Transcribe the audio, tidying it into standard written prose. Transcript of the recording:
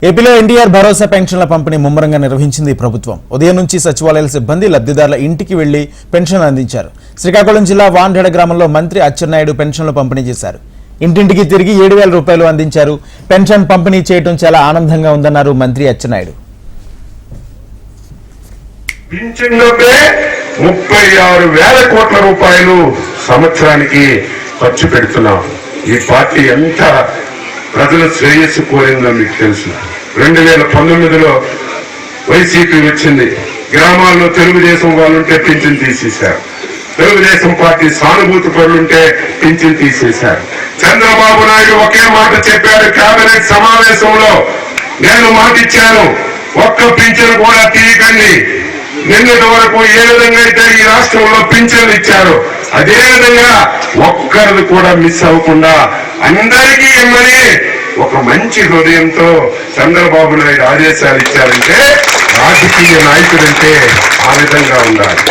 ఏపీలో ఎన్టీఆర్ భరోసా పెన్షన్ల పంపిణీ ముమ్మరంగా నిర్వహించింది ప్రభుత్వం. ఉదయం నుంచి సచివాలయాల సిబ్బంది లబ్ధిదారుల ఇంటికి వెళ్లి పెన్షన్ అందించారు. శ్రీకాకుళం జిల్లా వాంఢేడ గ్రామంలో మంత్రి అచ్చెన్నాయుడు పెన్షన్లు పంపిణీ చేశారు. ఇంటింటికి తిరిగి 7,000 రూపాయలు అందించారు. పెన్షన్ పంపిణీ చేయడం చాలా ఆనందంగా ఉందన్నారు మంత్రి అచ్చెన్నాయుడు. 36,000 కోట్ల రూపాయలు సంవత్సరానికి ఖర్చు పెడుతున్నాం. ఈ పార్టీ ఎంత ప్రజల శ్రేయస్సు కోరిందో మీకు తెలుసు. 2019లో వైసీపీ వచ్చింది. గ్రామాల్లో తెలుగుదేశం వాళ్ళుంటే పింఛన్ తీసేశారు. తెలుగుదేశం పార్టీ సానుభూతి పరులుంటే పింఛన్ తీసేశారు. చంద్రబాబు నాయుడు ఒకే మాట చెప్పారు కేబినెట్ సమావేశంలో, నేను మాట ఇచ్చాను, ఒక్క పింఛన్ కూడా తీయకండి. నిన్నటి వరకు ఏ విధంగా అయితే ఈ రాష్ట్రంలో పింఛన్లు ఇచ్చారు, అదే విధంగా ఒక్కరిది కూడా మిస్ అవ్వకుండా అందరికీ ఇమ్మని ఒక మంచి హృదయంతో చంద్రబాబు నాయుడు ఆదేశాలు ఇచ్చారంటే రాజకీయ నాయకుడంటే ఆ విధంగా ఉండాలి.